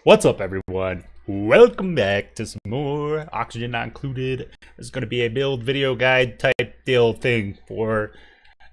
What's up, everyone? Welcome back to some more Oxygen Not Included. This is going to be a build video guide type deal thing for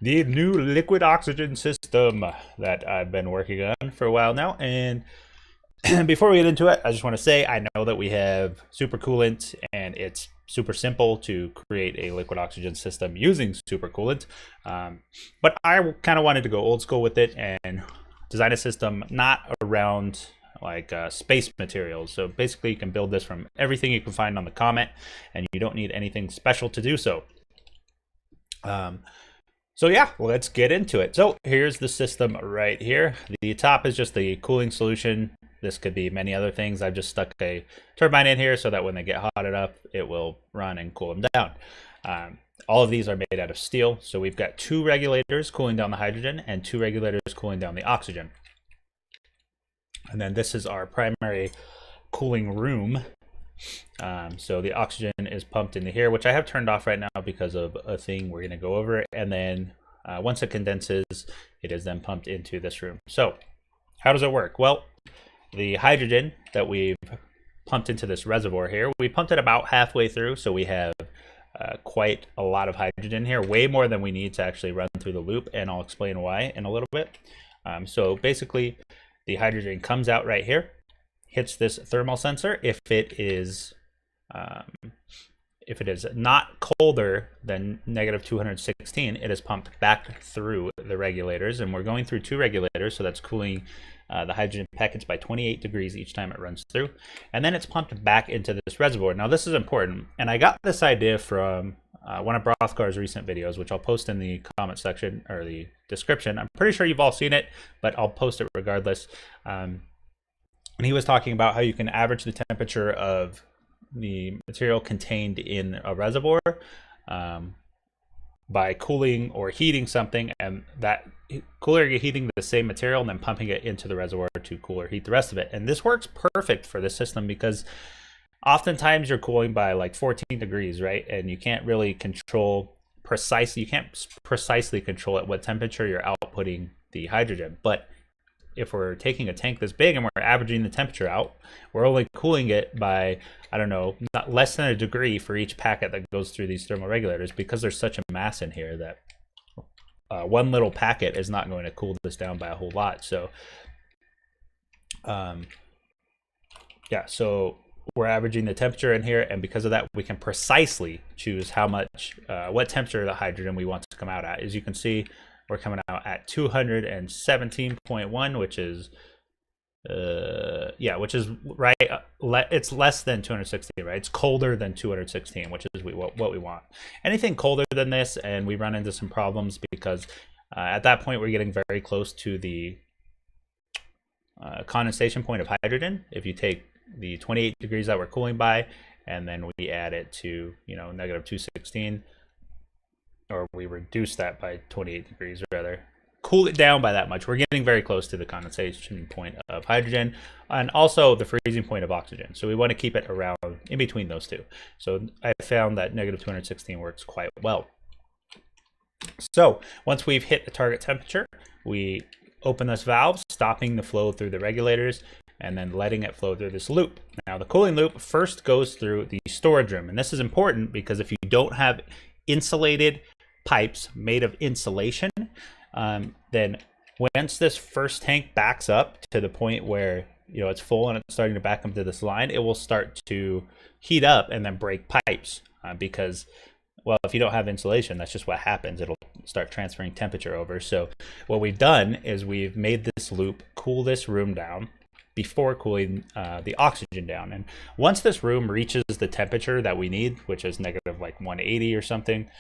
the new liquid oxygen system that I've been working on for a while now. And before we get into it, I just want to say I know that we have supercoolant and it's super simple to create a liquid oxygen system using supercoolant. But I kind of wanted to go old school with it and design a system not around like space materials. So basically you can build this from everything you can find on the comet and you don't need anything special to do so. So yeah, let's get into it. So here's the system right here. The top is just the cooling solution. This could be many other things. I've just stuck a turbine in here so that when they get hot enough, it will run and cool them down. All of these are made out of steel. So we've got two regulators cooling down the hydrogen and two regulators cooling down the oxygen. And then this is our primary cooling room. So the oxygen is pumped into here, which I have turned off right now because of a thing we're going to go over. And then once it condenses, it is then pumped into this room. So how does it work? Well, the hydrogen that we've pumped into this reservoir here, we pumped it about halfway through. So we have quite a lot of hydrogen here, way more than we need to actually run through the loop. And I'll explain why in a little bit. So basically, the hydrogen comes out right here, hits this thermal sensor. If it is not colder than -216, it is pumped back through the regulators, and we're going through two regulators, so that's cooling the hydrogen packets by 28 degrees each time it runs through, and then it's pumped back into this reservoir. Now this is important, and I got this idea from one of Brothkar's recent videos, which I'll post in the comment section or the description. I'm pretty sure you've all seen it, but I'll post it regardless. And he was talking about how you can average the temperature of the material contained in a reservoir by cooling or heating something, and that cooling or heating the same material and then pumping it into the reservoir to cool or heat the rest of it. And this works perfect for this system because oftentimes you're cooling by like 14 degrees, right? And you can't really control precisely, you can't precisely control at what temperature you're outputting the hydrogen. But if we're taking a tank this big and we're averaging the temperature out, we're only cooling it by, I don't know, not less than a degree for each packet that goes through these thermal regulators, because there's such a mass in here that one little packet is not going to cool this down by a whole lot. So yeah, so we're averaging the temperature in here, and because of that we can precisely choose how much what temperature the hydrogen we want to come out at. As you can see, we're coming out at 217.1, which is which is right, it's less than 216, right? It's colder than 216, which is what we want. Anything colder than this and we run into some problems, because at that point we're getting very close to the condensation point of hydrogen. If you take the 28 degrees that we're cooling by and then we add it to, you know, -216, or we reduce that by 28 degrees, rather cool it down by that much, we're getting very close to the condensation point of hydrogen and also the freezing point of oxygen. So we want to keep it around in between those two. So I found that -216 works quite well. So once we've hit the target temperature, we open this valve, stopping the flow through the regulators and then letting it flow through this loop. Now the cooling loop first goes through the storage room, and this is important because if you don't have insulated pipes made of insulation, then once this first tank backs up to the point where, you know, it's full and it's starting to back up to this line, it will start to heat up and then break pipes because, well, if you don't have insulation, that's just what happens. It'll start transferring temperature over. So what we've done is we've made this loop cool this room down before cooling the oxygen down. And once this room reaches the temperature that we need, which is like 180 or something,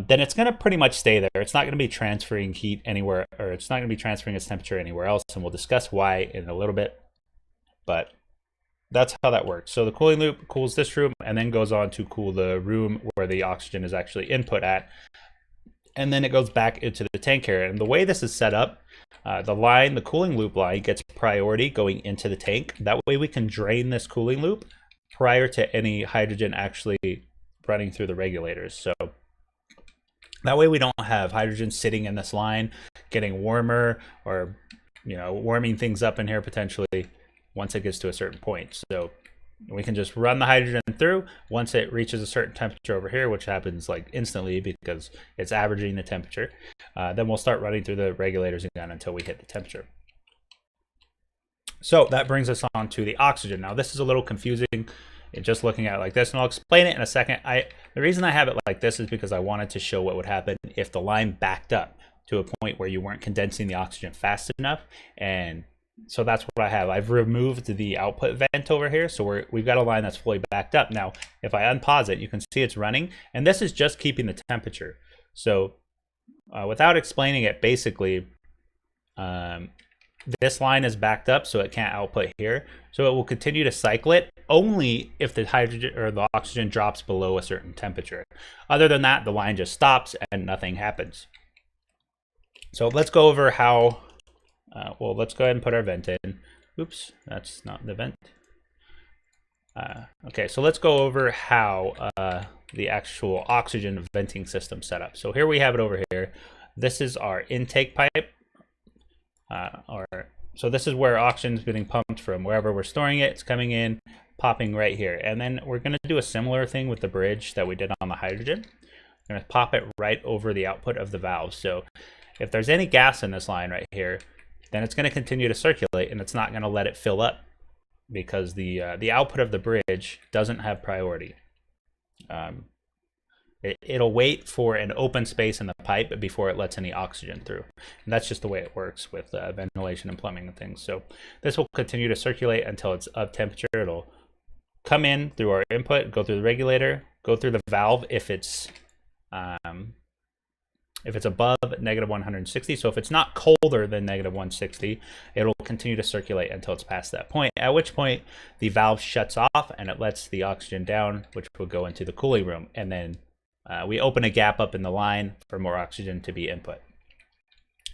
then it's going to pretty much stay there. It's not going to be transferring heat anywhere, or it's not going to be transferring its temperature anywhere else, and we'll discuss why in a little bit. But that's how that works. So the cooling loop cools this room and then goes on to cool the room where the oxygen is actually input at, and then it goes back into the tank here. And the way this is set up, the cooling loop line gets priority going into the tank. That way we can drain this cooling loop prior to any hydrogen actually running through the regulators. So that way we don't have hydrogen sitting in this line getting warmer, or, you know, warming things up in here potentially, once it gets to a certain point. So we can just run the hydrogen through. Once it reaches a certain temperature over here, which happens like instantly because it's averaging the temperature, then we'll start running through the regulators again until we hit the temperature. So that brings us on to the oxygen. Now this is a little confusing just looking at it like this, and I'll explain it in a second. The reason I have it like this is because I wanted to show what would happen if the line backed up to a point where you weren't condensing the oxygen fast enough. And so that's what I have. I've removed the output vent over here, so we've got a line that's fully backed up. Now if I unpause it, you can see it's running, and this is just keeping the temperature. So without explaining it, basically this line is backed up, so it can't output here. So it will continue to cycle it only if the hydrogen or the oxygen drops below a certain temperature. Other than that, the line just stops and nothing happens. So let's go over how, well, let's go ahead and put our vent in. Oops, that's not the vent. Okay, so let's go over how the actual oxygen venting system set up. So here we have it over here. This is our intake pipe. So this is where oxygen is getting pumped from wherever we're storing it. It's coming in, popping right here. And then we're going to do a similar thing with the bridge that we did on the hydrogen. We're going to pop it right over the output of the valve. So if there's any gas in this line right here, then it's going to continue to circulate, and it's not going to let it fill up because the output of the bridge doesn't have priority. It'll wait for an open space in the pipe before it lets any oxygen through. And that's just the way it works with ventilation and plumbing and things. So this will continue to circulate until it's of temperature. It'll come in through our input, go through the regulator, go through the valve if it's above negative 160. So if it's not colder than negative 160, it'll continue to circulate until it's past that point, at which point the valve shuts off and it lets the oxygen down, which will go into the cooling room. And then we open a gap up in the line for more oxygen to be input.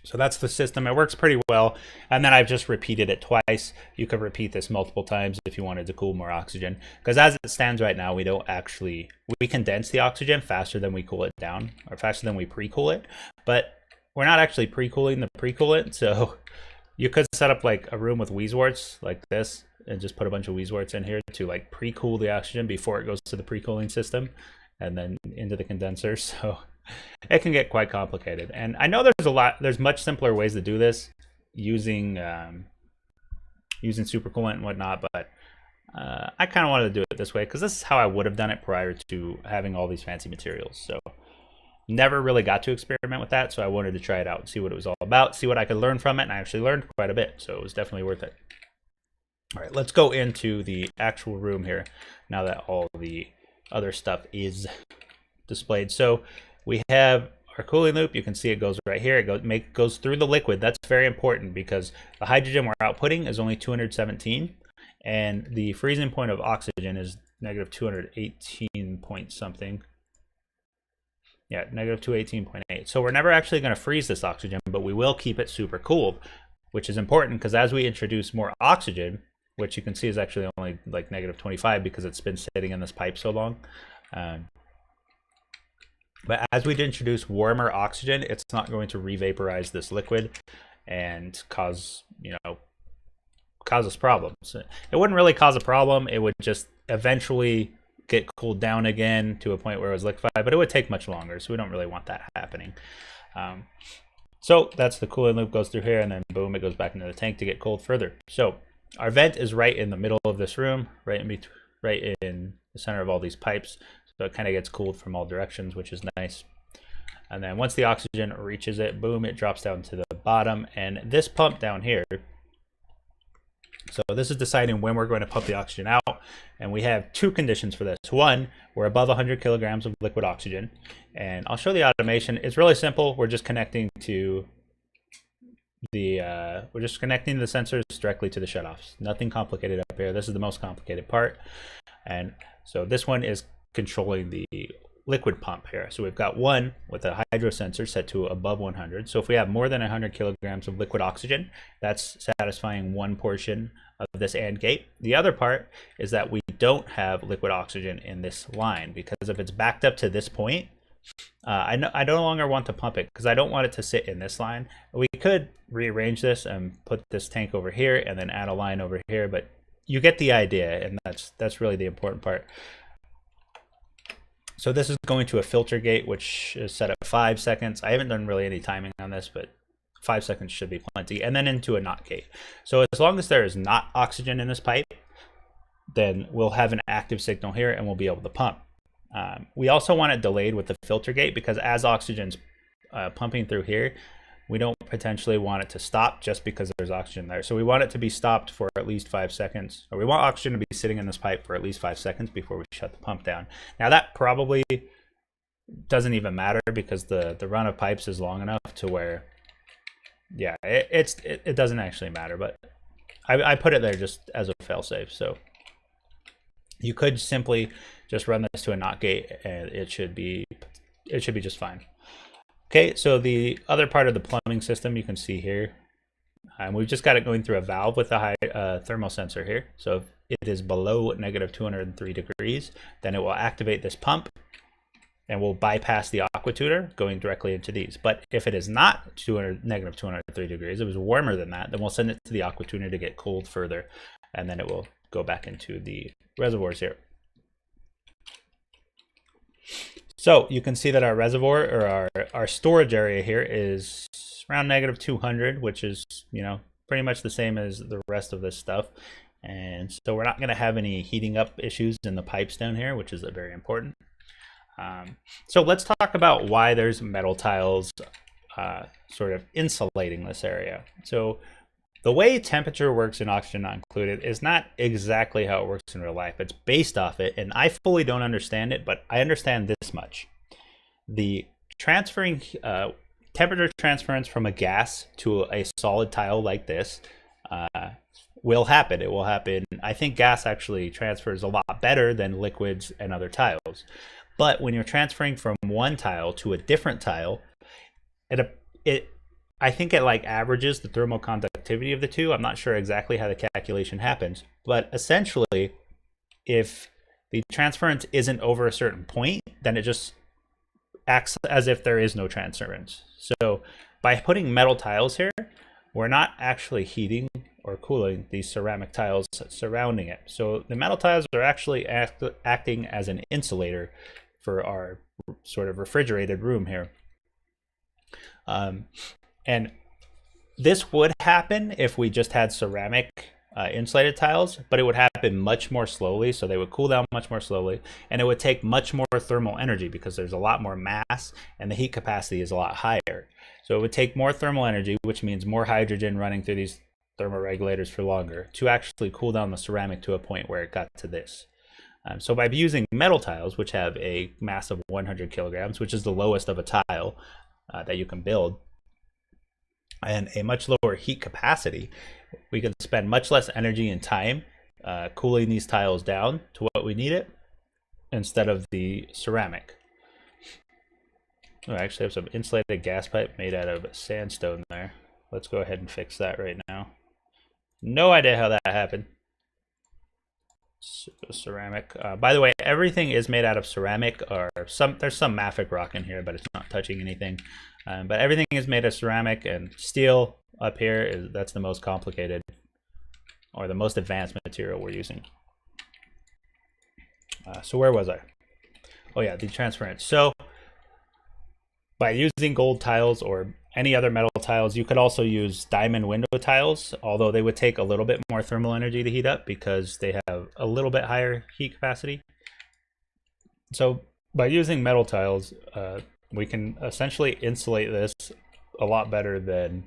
So that's the system. It works pretty well. And then I've just repeated it twice. You could repeat this multiple times if you wanted to cool more oxygen. Because as it stands right now, we condense the oxygen faster than we cool it down, or faster than we pre-cool it. But we're not actually pre-cooling the pre-coolant. So you could set up like a room with wheezeworts like this and just put a bunch of wheezeworts in here to like pre-cool the oxygen before it goes to the pre-cooling system and then into the condenser. So it can get quite complicated. And I know there's much simpler ways to do this using supercoolant and whatnot, but I kind of wanted to do it this way because this is how I would have done it prior to having all these fancy materials. So never really got to experiment with that, so I wanted to try it out and see what it was all about, see what I could learn from it, and I actually learned quite a bit, so it was definitely worth it. All right, let's go into the actual room here now that all the other stuff is displayed. So we have our cooling loop. You can see it goes right here. It goes through the liquid. That's very important because the hydrogen we're outputting is only 217, and the freezing point of oxygen is negative 218 point something. Yeah, negative 218.8. So we're never actually going to freeze this oxygen, but we will keep it super cooled, which is important because as we introduce more oxygen, which you can see is actually only like negative 25 because it's been sitting in this pipe so long. But as we introduce warmer oxygen, it's not going to revaporize this liquid and cause us problems. It wouldn't really cause a problem. It would just eventually get cooled down again to a point where it was liquefied, but it would take much longer. So we don't really want that happening. So that's the cooling loop, goes through here, and then boom, it goes back into the tank to get cooled further. So our vent is right in the middle of this room, right in the center of all these pipes. So it kind of gets cooled from all directions, which is nice. And then once the oxygen reaches it, boom, it drops down to the bottom. And this pump down here, so this is deciding when we're going to pump the oxygen out. And we have two conditions for this. One, we're above 100 kilograms of liquid oxygen. And I'll show the automation. It's really simple. We're just connecting to the sensors directly to the shutoffs. Nothing complicated up here. This is the most complicated part. And so this one is controlling the liquid pump here. So we've got one with a hydro sensor set to above 100. So if we have more than 100 kilograms of liquid oxygen, that's satisfying one portion of this AND gate. The other part is that we don't have liquid oxygen in this line because if it's backed up to this point, I no longer want to pump it because I don't want it to sit in this line. We could rearrange this and put this tank over here and then add a line over here, but you get the idea, and that's really the important part. So this is going to a filter gate, which is set at 5 seconds. I haven't done really any timing on this, but 5 seconds should be plenty. And then into a NOT gate. So as long as there is not oxygen in this pipe, then we'll have an active signal here and we'll be able to pump. We also want it delayed with the filter gate because as oxygen's pumping through here, we don't potentially want it to stop just because there's oxygen there. So we want it to be stopped for at least 5 seconds, or we want oxygen to be sitting in this pipe for at least 5 seconds before we shut the pump down. Now that probably doesn't even matter because the run of pipes is long enough to where, yeah, it doesn't actually matter, but I put it there just as a failsafe. So you could simply just run this to a NOT gate and it should be just fine. Okay, so the other part of the plumbing system you can see here, we've just got it going through a valve with a high thermal sensor here. So if it is below negative 203 degrees, then it will activate this pump and we'll bypass the aqua tuner going directly into these. But if it is not negative 203 degrees, it was warmer than that, then we'll send it to the aqua tuner to get cooled further, and then it will go back into the reservoirs here. So you can see that our reservoir, or our storage area here, is around negative 200, which is, you know, pretty much the same as the rest of this stuff. And so we're not going to have any heating up issues in the pipes down here, which is very important. So let's talk about why there's metal tiles sort of insulating this area. So the way temperature works in oxygen not included is not exactly how it works in real life. It's based off it, and I fully don't understand it, but I understand this much. The transferring temperature transference from a gas to a solid tile like this will happen. It will happen. I think gas actually transfers a lot better than liquids and other tiles. But when you're transferring from one tile to a different tile, I think it like averages the thermal conductivity of the two. I'm not sure exactly how the calculation happens, but essentially, if the transference isn't over a certain point, then it just acts as if there is no transference. So by putting metal tiles here, we're not actually heating or cooling these ceramic tiles surrounding it. So the metal tiles are actually acting as an insulator for our sort of refrigerated room here. And this would happen if we just had ceramic insulated tiles, but it would happen much more slowly. So they would cool down much more slowly, and it would take much more thermal energy because there's a lot more mass and the heat capacity is a lot higher. So it would take more thermal energy, which means more hydrogen running through these thermoregulators for longer to actually cool down the ceramic to a point where it got to this. So by using metal tiles, which have a mass of 100 kilograms, which is the lowest of a tile that you can build, and a much lower heat capacity, we can spend much less energy and time cooling these tiles down to what we need it instead of the ceramic. Oh, I actually have some insulated gas pipe made out of sandstone there. Let's go ahead and fix that right now. No idea how that happened. Ceramic. By the way, everything is made out of ceramic, or there's some mafic rock in here, but it's not touching anything. But everything is made of ceramic, and steel up here that's the most complicated or the most advanced material we're using. So where was I? Oh yeah, the transference. So by using gold tiles or any other metal tiles, you could also use diamond window tiles, although they would take a little bit more thermal energy to heat up because they have a little bit higher heat capacity. So by using metal tiles, we can essentially insulate this a lot better than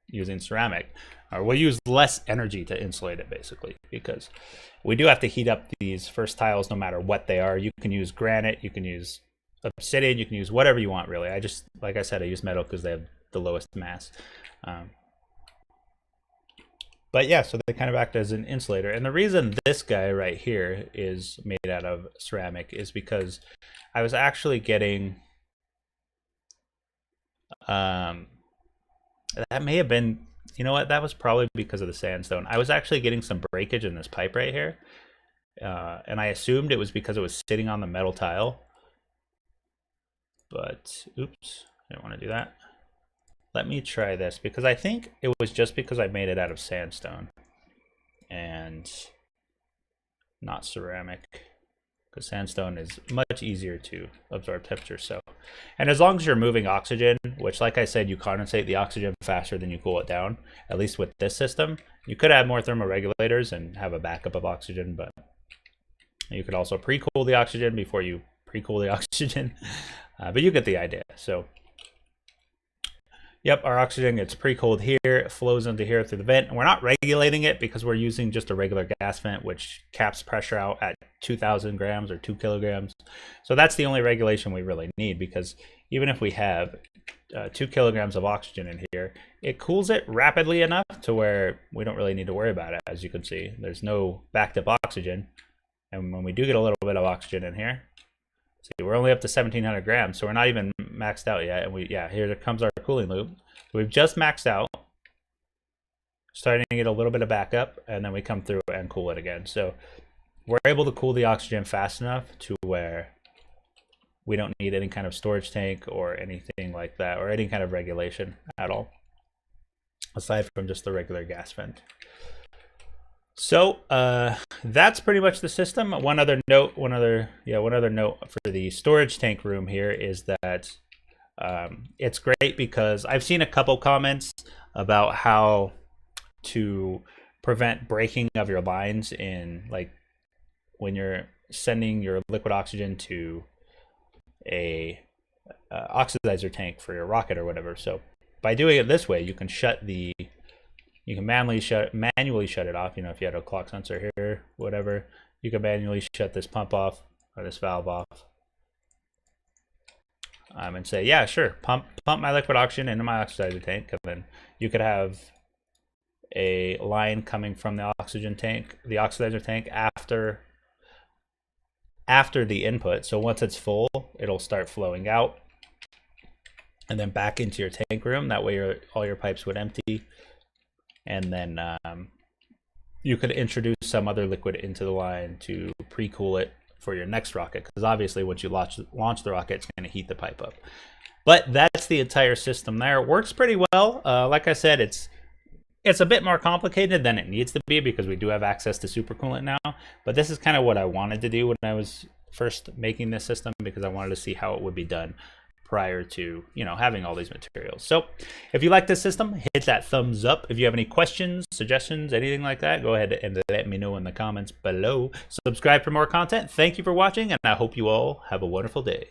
using ceramic. Or we'll use less energy to insulate it, basically, because we do have to heat up these first tiles no matter what they are. You can use granite, you can use obsidian, you can use whatever you want, really. Like I said, I use metal because they have the lowest mass. But yeah, so they kind of act as an insulator. And the reason this guy right here is made out of ceramic is because I was actually getting that may have been, you know what, that was probably because of the sandstone. I was actually getting some breakage in this pipe right here, and I assumed it was because it was sitting on the metal tile. but oops, I didn't want to do that. Let me try this, because I think it was just because I made it out of sandstone and not ceramic, because sandstone is much easier to absorb temperature. So, and as long as you're moving oxygen, which like I said, you condensate the oxygen faster than you cool it down, at least with this system. You could add more thermoregulators and have a backup of oxygen, but you could also pre-cool the oxygen before you pre-cool the oxygen. But you get the idea. So yep, our oxygen gets pre-cooled here, it flows into here through the vent, and we're not regulating it because we're using just a regular gas vent, which caps pressure out at 2,000 grams or 2 kilograms. So that's the only regulation we really need, because even if we have 2 kilograms of oxygen in here, it cools it rapidly enough to where we don't really need to worry about it. As you can see, there's no backed up oxygen. And when we do get a little bit of oxygen in here, see, we're only up to 1,700 grams, so we're not even maxed out yet. And here comes our cooling loop. We've just maxed out, starting to get a little bit of backup, and then we come through and cool it again. So we're able to cool the oxygen fast enough to where we don't need any kind of storage tank or anything like that, or any kind of regulation at all, aside from just the regular gas vent. So that's pretty much the system. One other note for the storage tank room here is that it's great because I've seen a couple comments about how to prevent breaking of your lines in, like, when you're sending your liquid oxygen to a oxidizer tank for your rocket or whatever. So by doing it this way, you can manually shut it off. You know, if you had a clock sensor here, whatever, you can manually shut this pump off or this valve off, and say, yeah, sure, pump my liquid oxygen into my oxidizer tank, and then you could have a line coming from the oxygen tank, the oxidizer tank, after the input. So once it's full, it'll start flowing out and then back into your tank room. That way all your pipes would empty, and then you could introduce some other liquid into the line to pre-cool it for your next rocket, because obviously once you launch the rocket, it's going to heat the pipe up. But that's the entire system there. It works pretty well. Like I said, it's a bit more complicated than it needs to be, because we do have access to supercoolant now. But this is kind of what I wanted to do when I was first making this system, because I wanted to see how it would be done prior to, you know, having all these materials. So if you like this system, hit that thumbs up. If you have any questions, suggestions, anything like that, go ahead and let me know in the comments below. Subscribe for more content. Thank you for watching, and I hope you all have a wonderful day.